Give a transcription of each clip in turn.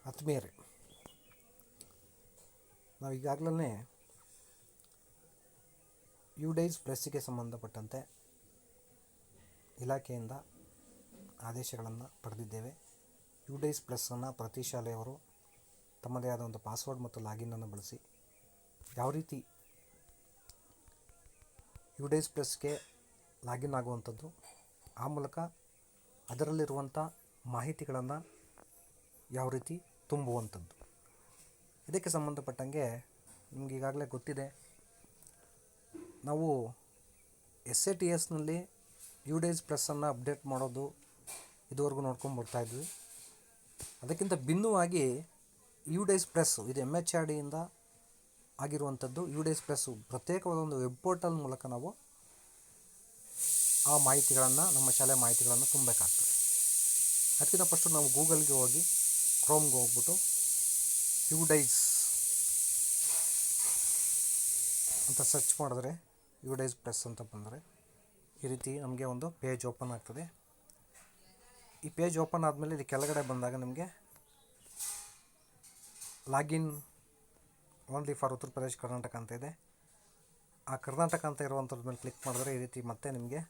ಆತ್ಮೀಯರೇ, ನಾವು ಈಗಾಗಲೇ UDAIS ಪ್ಲಸ್ಸಿಗೆ ಸಂಬಂಧಪಟ್ಟಂತೆ ಇಲಾಖೆಯಿಂದ ಆದೇಶಗಳನ್ನು ಪಡೆದಿದ್ದೇವೆ. UDAIS ಪ್ಲಸ್ಸನ್ನು ಪ್ರತಿ ಶಾಲೆಯವರು ತಮ್ಮದೇ ಆದ ಒಂದು ಪಾಸ್ವರ್ಡ್ ಮತ್ತು ಲಾಗಿನ್ನನ್ನು ಬಳಸಿ ಯಾವ ರೀತಿ UDAIS ಪ್ಲಸ್ಗೆ ಲಾಗಿನ್ ಆಗುವಂಥದ್ದು, ಆ ಮೂಲಕ ಅದರಲ್ಲಿರುವಂಥ ಮಾಹಿತಿಗಳನ್ನು ಯಾವ ರೀತಿ ತುಂಬುವಂಥದ್ದು, ಇದಕ್ಕೆ ಸಂಬಂಧಪಟ್ಟಂಗೆ ನಿಮ್ಗೆ ಈಗಾಗಲೇ ಗೊತ್ತಿದೆ. ನಾವು SATSನಲ್ಲಿ UDAIS ಪ್ಲಸ್ಸನ್ನು ಅಪ್ಡೇಟ್ ಮಾಡೋದು ಇದುವರೆಗೂ ನೋಡ್ಕೊಂಡು ಬರ್ತಾಯಿದ್ವಿ. ಅದಕ್ಕಿಂತ ಭಿನ್ನವಾಗಿ UDAIS ಪ್ಲಸ್ ಇದು MHRDಯಿಂದ ಆಗಿರುವಂಥದ್ದು. UDAIS ಪ್ಲಸ್ಸು ಪ್ರತ್ಯೇಕವಾದ ಒಂದು ವೆಬ್ ಪೋರ್ಟಲ್ ಮೂಲಕ ನಾವು ಆ ಮಾಹಿತಿಗಳನ್ನು, ನಮ್ಮ ಶಾಲೆ ಮಾಹಿತಿಗಳನ್ನು ತುಂಬಬೇಕಾಗ್ತದೆ. ಅದಕ್ಕಿಂತ ಫಸ್ಟು ನಾವು ಗೂಗಲ್ಗೆ ಹೋಗಿ, ಕ್ರೋಮ್ಗೆ ಹೋಗ್ಬಿಟ್ಟು UDAIS ಅಂತ ಸರ್ಚ್ ಮಾಡಿದ್ರೆ UDAIS ಪ್ಲಸ್ ಅಂತ ಬಂದರೆ ಈ ರೀತಿ ನಮಗೆ ಒಂದು ಪೇಜ್ ಓಪನ್ ಆಗ್ತದೆ. ಈ ಪೇಜ್ ಓಪನ್ ಆದಮೇಲೆ ಇಲ್ಲಿ ಕೆಳಗಡೆ ಬಂದಾಗ ನಮಗೆ login only for Uttar Pradesh Karnataka ಅಂತ ಇದೆ. ಆ ಕರ್ನಾಟಕ ಅಂತ ಇರುವಂಥದ್ರ ಮೇಲೆ ಕ್ಲಿಕ್ ಮಾಡಿದ್ರೆ ಈ ರೀತಿ ಮತ್ತೆ ನಿಮಗೆ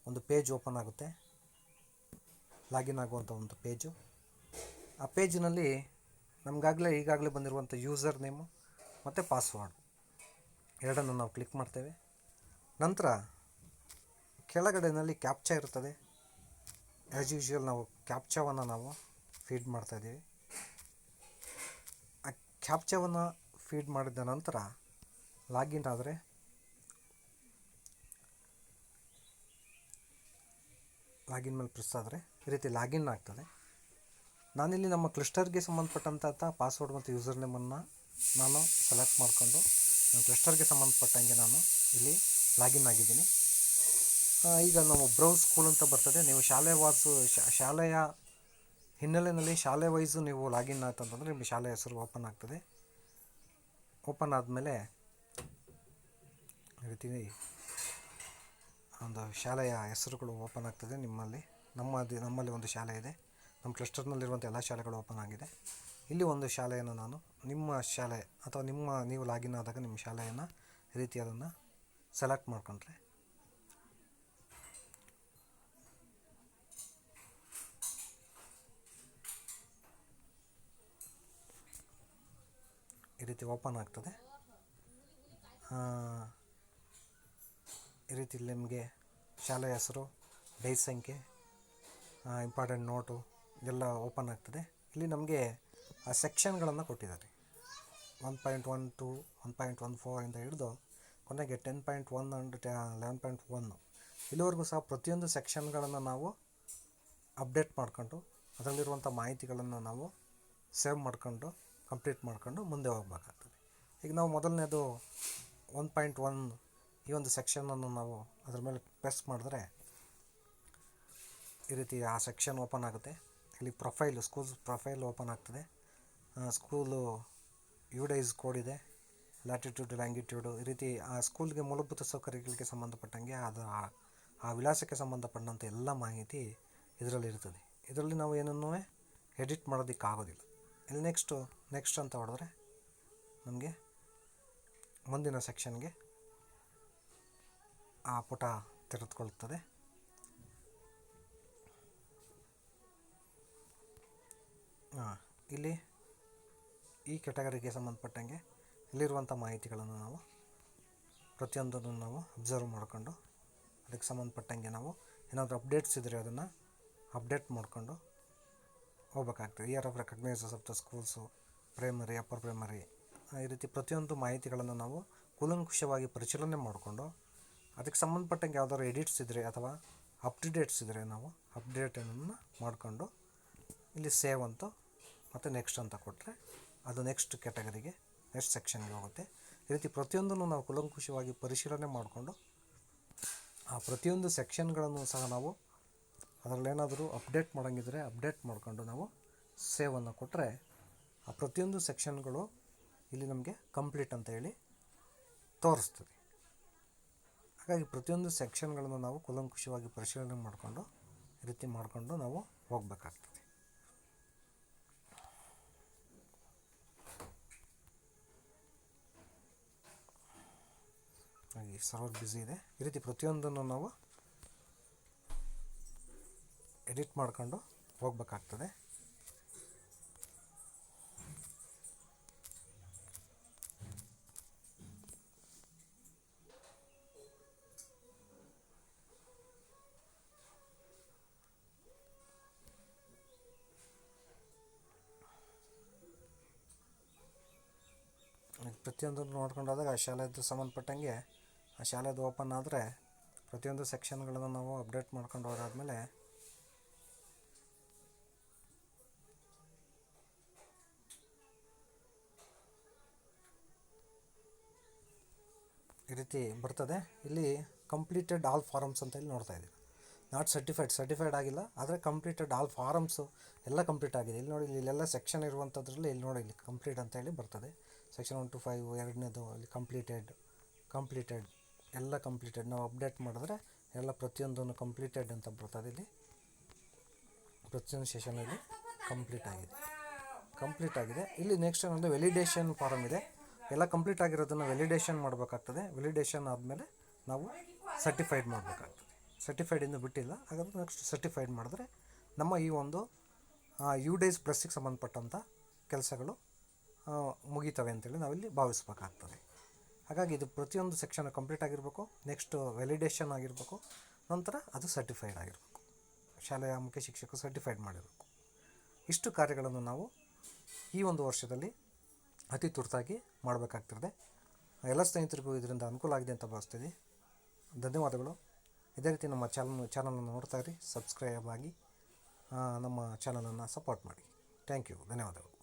ಒಂದು ಪೇಜ್ ಓಪನ್ ಆಗುತ್ತೆ, ಲಾಗಿನ್ ಆಗುವಂಥ ಒಂದು ಪೇಜು. ಆ ಪೇಜಿನಲ್ಲಿ ಈಗಾಗಲೇ ಬಂದಿರುವಂಥ ಯೂಸರ್ ನೇಮು ಮತ್ತು ಪಾಸ್ವರ್ಡ್ ಎರಡನ್ನು ನಾವು ಕ್ಲಿಕ್ ಮಾಡ್ತೇವೆ. ನಂತರ ಕೆಳಗಡೆನಲ್ಲಿ ಕ್ಯಾಪ್ಚಾ ಇರ್ತದೆ. ಆ್ಯಸ್ ಯೂಶ್ವಲ್ ನಾವು ಕ್ಯಾಪ್ಚಾವನ್ನು ನಾವು ಫೀಡ್ ಮಾಡ್ತಾಯಿದ್ದೀವಿ. ಆ ಕ್ಯಾಪ್ಚಾವನ್ನು ಫೀಡ್ ಮಾಡಿದ ನಂತರ ಲಾಗಿನ್ ಆದರೆ ಲಾಗಿನ್ ಮೇಲೆ ಪ್ರೆಸ್ ಆದರೆ ಈ ರೀತಿ ಲಾಗಿನ್ ಆಗ್ತದೆ. ನಾನಿಲ್ಲಿ ನಮ್ಮ ಕ್ಲಸ್ಟರ್ಗೆ ಸಂಬಂಧಪಟ್ಟಂಥ ಪಾಸ್ವರ್ಡ್ ಮತ್ತು ಯೂಸರ್ ನೇಮನ್ನು ನಾನು ಸೆಲೆಕ್ಟ್ ಮಾಡಿಕೊಂಡು ನಮ್ಮ ಕ್ಲಸ್ಟರ್ಗೆ ಸಂಬಂಧಪಟ್ಟಂಗೆ ನಾನು ಇಲ್ಲಿ ಲಾಗಿನ್ ಆಗಿದ್ದೀನಿ. ಈಗ ನಾವು ಬ್ರೌಸ್ ಸ್ಕೂಲ್ ಅಂತ ಬರ್ತದೆ. ನೀವು ಶಾಲೆಯ ಹಿನ್ನೆಲೆಯಲ್ಲಿ ಶಾಲೆ ವೈಸು ನೀವು ಲಾಗಿನ್ ಆಯ್ತಂತಂದರೆ ನಿಮ್ಮ ಶಾಲೆ ಹೆಸರು ಓಪನ್ ಆಗ್ತದೆ. ಓಪನ್ ಆದಮೇಲೆ ಈ ರೀತಿ ಒಂದು ಶಾಲೆಯ ಹೆಸರುಗಳು ಓಪನ್ ಆಗ್ತದೆ. ನಮ್ಮಲ್ಲಿ ಒಂದು ಶಾಲೆ ಇದೆ. ನಮ್ಮ ಕ್ಲಸ್ಟರ್ನಲ್ಲಿರುವಂಥ ಎಲ್ಲ ಶಾಲೆಗಳು ಓಪನ್ ಆಗಿದೆ. ಇಲ್ಲಿ ಒಂದು ಶಾಲೆಯನ್ನು ನಾನು ನಿಮ್ಮ ಶಾಲೆ ಅಥವಾ ನೀವು ಲಾಗಿನ್ ಆದಾಗ ನಿಮ್ಮ ಶಾಲೆಯನ್ನು ಈ ರೀತಿ ಅದನ್ನು ಸೆಲೆಕ್ಟ್ ಮಾಡಿಕೊಂಡ್ರೆ ಈ ರೀತಿ ಓಪನ್ ಆಗ್ತದೆ. ಈ ರೀತಿ ನಿಮಗೆ ಶಾಲೆಯ ಹೆಸರು, ಡೇಸ್ ಸಂಖ್ಯೆ, ಇಂಪಾರ್ಟೆಂಟ್ ನೋಟು ಇದೆಲ್ಲ ಓಪನ್ ಆಗ್ತದೆ. ಇಲ್ಲಿ ನಮಗೆ ಆ ಸೆಕ್ಷನ್ಗಳನ್ನು ಕೊಟ್ಟಿದ್ದಾರೆ. 1.12 1.14 ಇಂದ ಹಿಡಿದು ಕೊನೆಗೆ 10.1 ಅಂಡ್ 11.1 ಇಲ್ಲಿವರೆಗೂ ಸಹ ಪ್ರತಿಯೊಂದು ಸೆಕ್ಷನ್ಗಳನ್ನು ನಾವು ಅಪ್ಡೇಟ್ ಮಾಡ್ಕೊಂಡು ಅದರಲ್ಲಿರುವಂಥ ಮಾಹಿತಿಗಳನ್ನು ನಾವು ಸೇವ್ ಮಾಡ್ಕೊಂಡು ಕಂಪ್ಲೀಟ್ ಮಾಡ್ಕೊಂಡು ಮುಂದೆ ಹೋಗಬೇಕಾಗ್ತದೆ. ಈಗ ನಾವು ಮೊದಲನೇದು 1.1 ಈ ಒಂದು ಸೆಕ್ಷನನ್ನು ನಾವು ಅದರ ಮೇಲೆ ಪ್ರೆಸ್ ಮಾಡಿದ್ರೆ ಈ ರೀತಿ ಆ ಸೆಕ್ಷನ್ ಓಪನ್ ಆಗುತ್ತೆ. ಇಲ್ಲಿ ಸ್ಕೂಲ್ ಪ್ರೊಫೈಲ್ ಓಪನ್ ಆಗ್ತದೆ. ಸ್ಕೂಲು UDAIS ಕೋಡ್ ಇದೆ, ಲ್ಯಾಟಿಟ್ಯೂಡ್, ಲ್ಯಾಂಗಿಟ್ಯೂಡು, ಈ ರೀತಿ ಆ ಸ್ಕೂಲ್ಗೆ ಮೂಲಭೂತ ಸೌಕರ್ಯಗಳಿಗೆ ಸಂಬಂಧಪಟ್ಟಂಗೆ ಆ ವಿಳಾಸಕ್ಕೆ ಸಂಬಂಧಪಟ್ಟಂಥ ಎಲ್ಲ ಮಾಹಿತಿ ಇದರಲ್ಲಿ ಇರ್ತದೆ. ಇದರಲ್ಲಿ ನಾವು ಏನನ್ನೂ ಎಡಿಟ್ ಮಾಡೋದಕ್ಕಾಗೋದಿಲ್ಲ. ಇಲ್ಲಿ ನೆಕ್ಸ್ಟ್ ಅಂತ ಹೊಡೆದ್ರೆ ನಮಗೆ ಮುಂದಿನ ಸೆಕ್ಷನ್ಗೆ ಆ ಪುಟ ತೆರೆದುಕೊಳ್ಳುತ್ತದೆ. ಇಲ್ಲಿ ಈ ಕೆಟಗರಿಗೆ ಸಂಬಂಧಪಟ್ಟಂಗೆ ಇಲ್ಲಿರುವಂಥ ಮಾಹಿತಿಗಳನ್ನು ನಾವು ಪ್ರತಿಯೊಂದನ್ನು ನಾವು ಅಬ್ಸರ್ವ್ ಮಾಡಿಕೊಂಡು ಅದಕ್ಕೆ ಸಂಬಂಧಪಟ್ಟಂಗೆ ನಾವು ಏನಾದರೂ ಅಪ್ಡೇಟ್ಸ್ ಇದ್ದರೆ ಅದನ್ನು ಅಪ್ಡೇಟ್ ಮಾಡಿಕೊಂಡು ಹೋಗ್ಬೇಕಾಗ್ತದೆ. Year of recognises of the schools, primary, upper primary, ಈ ರೀತಿ ಪ್ರತಿಯೊಂದು ಮಾಹಿತಿಗಳನ್ನು ನಾವು ಕೂಲಂಕುಷವಾಗಿ ಪರಿಶೀಲನೆ ಮಾಡಿಕೊಂಡು ಅದಕ್ಕೆ ಸಂಬಂಧಪಟ್ಟಂಗೆ ಯಾವ್ದಾದ್ರು ಎಡಿಟ್ಸ್ ಇದ್ದರೆ ಅಥವಾ ಅಪ್ಡೇಟ್ಸ್ ಇದ್ದರೆ ನಾವು ಅಪ್ಡೇಟನ್ನು ಮಾಡಿಕೊಂಡು ಇಲ್ಲಿ ಸೇವ್ ಅಂತ ಮತ್ತು ನೆಕ್ಸ್ಟ್ ಅಂತ ಕೊಟ್ಟರೆ ಅದು ನೆಕ್ಸ್ಟ್ ಕ್ಯಾಟಗರಿಗೆ, ನೆಕ್ಸ್ಟ್ ಸೆಕ್ಷನ್ಗೆ ಹೋಗುತ್ತೆ. ಈ ರೀತಿ ಪ್ರತಿಯೊಂದನ್ನು ನಾವು ಕೂಲಂಕುಷವಾಗಿ ಪರಿಶೀಲನೆ ಮಾಡಿಕೊಂಡು ಆ ಪ್ರತಿಯೊಂದು ಸೆಕ್ಷನ್ಗಳನ್ನು ಸಹ ನಾವು ಅದರಲ್ಲೇನಾದರೂ ಅಪ್ಡೇಟ್ ಮಾಡೋಂಗಿದ್ರೆ ಅಪ್ಡೇಟ್ ಮಾಡ್ಕೊಂಡು ನಾವು ಸೇವನ್ನು ಕೊಟ್ಟರೆ ಆ ಪ್ರತಿಯೊಂದು ಸೆಕ್ಷನ್ಗಳು ಇಲ್ಲಿ ನಮಗೆ ಕಂಪ್ಲೀಟ್ ಅಂತ ಹೇಳಿ ತೋರಿಸ್ತದೆ. ಹಾಗಾಗಿ ಪ್ರತಿಯೊಂದು ಸೆಕ್ಷನ್ಗಳನ್ನು ನಾವು ಕೂಲಂಕುಷವಾಗಿ ಪರಿಶೀಲನೆ ಮಾಡಿಕೊಂಡು ಈ ರೀತಿ ಮಾಡಿಕೊಂಡು ನಾವು ಹೋಗಬೇಕಾಗ್ತದೆ. ಹಾಗಾಗಿ ಸರ್ವರ್ ಬ್ಯುಸಿ ಇದೆ. ಈ ರೀತಿ ಪ್ರತಿಯೊಂದನ್ನು ನಾವು ಎಡಿಟ್ ಮಾಡ್ಕೊಂಡು ಹೋಗ್ಬೇಕಾಗ್ತದೆ. ಪ್ರತಿಯೊಂದನ್ನು ನೋಡ್ಕೊಂಡು ಹೋದಾಗ ಆ ಶಾಲೆದು ಸಂಬಂಧಪಟ್ಟಂಗೆ ಆ ಶಾಲೆದು ಓಪನ್ ಆದರೆ ಪ್ರತಿಯೊಂದು ಸೆಕ್ಷನ್ಗಳನ್ನು ನಾವು ಅಪ್ಡೇಟ್ ಮಾಡ್ಕೊಂಡು ಹೋದಾದ್ಮೇಲೆ ಈ ರೀತಿ ಬರ್ತದೆ. ಇಲ್ಲಿ ಕಂಪ್ಲೀಟೆಡ್ ಆಲ್ ಫಾರಮ್ಸ್ ಅಂತ ಇಲ್ಲಿ ನೋಡ್ತಾ ಇದ್ದೀವಿ. ನಾಟ್ ಸರ್ಟಿಫೈಡ್ ಆಗಿಲ್ಲ, ಆದರೆ ಕಂಪ್ಲೀಟೆಡ್ ಆಲ್ ಫಾರಮ್ಸು ಎಲ್ಲ ಕಂಪ್ಲೀಟ್ ಆಗಿದೆ. ಇಲ್ಲಿ ನೋಡಿ, ಇಲ್ಲೆಲ್ಲ ಸೆಕ್ಷನ್ ಇರುವಂಥದ್ರಲ್ಲಿ ಇಲ್ಲಿ ನೋಡಿ, ಇಲ್ಲಿ ಕಂಪ್ಲೀಟ್ ಅಂತ ಹೇಳಿ ಬರ್ತದೆ. ಸೆಕ್ಷನ್ 1 to 5 ಎರಡನೇದು ಇಲ್ಲಿ ಕಂಪ್ಲೀಟೆಡ್ ಎಲ್ಲ ಕಂಪ್ಲೀಟೆಡ್. ನಾವು ಅಪ್ಡೇಟ್ ಮಾಡಿದ್ರೆ ಎಲ್ಲ ಪ್ರತಿಯೊಂದನ್ನು ಕಂಪ್ಲೀಟೆಡ್ ಅಂತ ಬರ್ತದೆ. ಇಲ್ಲಿ ಪ್ರತಿಯೊಂದು ಸೆಷನಲ್ಲಿ ಕಂಪ್ಲೀಟ್ ಆಗಿದೆ. ಇಲ್ಲಿ ನೆಕ್ಸ್ಟ್ ಏನಂದರೆ ವೆಲಿಡೇಷನ್ ಫಾರಮ್ ಇದೆ. ಎಲ್ಲ ಕಂಪ್ಲೀಟ್ ಆಗಿರೋದನ್ನು ವೆಲಿಡೇಷನ್ ಮಾಡಬೇಕಾಗ್ತದೆ. ವೆಲಿಡೇಷನ್ ಆದಮೇಲೆ ನಾವು ಸರ್ಟಿಫೈಡ್ ಮಾಡಬೇಕಾಗ್ತದೆ. ಸರ್ಟಿಫೈಡಿಂದ ಬಿಟ್ಟಿಲ್ಲ, ಹಾಗಾದ್ರೆ ನೆಕ್ಸ್ಟ್ ಸರ್ಟಿಫೈಡ್ ಮಾಡಿದ್ರೆ ನಮ್ಮ ಈ ಒಂದು UDAIS ಪ್ಲಸ್ಸಿಗೆ ಸಂಬಂಧಪಟ್ಟಂಥ ಕೆಲಸಗಳು ಮುಗಿತವೆ ಅಂತೇಳಿ ನಾವಿಲ್ಲಿ ಭಾವಿಸ್ಬೇಕಾಗ್ತದೆ. ಹಾಗಾಗಿ ಇದು ಪ್ರತಿಯೊಂದು ಸೆಕ್ಷನ್ ಕಂಪ್ಲೀಟ್ ಆಗಿರಬೇಕು, ನೆಕ್ಸ್ಟ್ ವೆಲಿಡೇಷನ್ ಆಗಿರಬೇಕು, ನಂತರ ಅದು ಸರ್ಟಿಫೈಡ್ ಆಗಿರಬೇಕು. ಶಾಲೆಯ ಮುಖ್ಯ ಶಿಕ್ಷಕರು ಸರ್ಟಿಫೈಡ್ ಮಾಡಿರಬೇಕು. ಇಷ್ಟು ಕಾರ್ಯಗಳನ್ನು ನಾವು ಈ ಒಂದು ವರ್ಷದಲ್ಲಿ ಅತಿ ತುರ್ತಾಗಿ ಮಾಡಬೇಕಾಗ್ತಿದೆ. ಎಲ್ಲ ಸ್ನೇಹಿತರಿಗೂ ಇದರಿಂದ ಅನುಕೂಲ ಆಗಿದೆ ಅಂತ ಭಾವಿಸ್ತೀವಿ. ಧನ್ಯವಾದಗಳು. ಇದೇ ರೀತಿ ನಮ್ಮ ಚಾನಲನ್ನು ನೋಡ್ತಾ ಇರಿ, ಸಬ್ಸ್ಕ್ರೈಬ್ ಆಗಿ ನಮ್ಮ ಚಾನಲನ್ನು ಸಪೋರ್ಟ್ ಮಾಡಿ. Thank you. ಧನ್ಯವಾದಗಳು.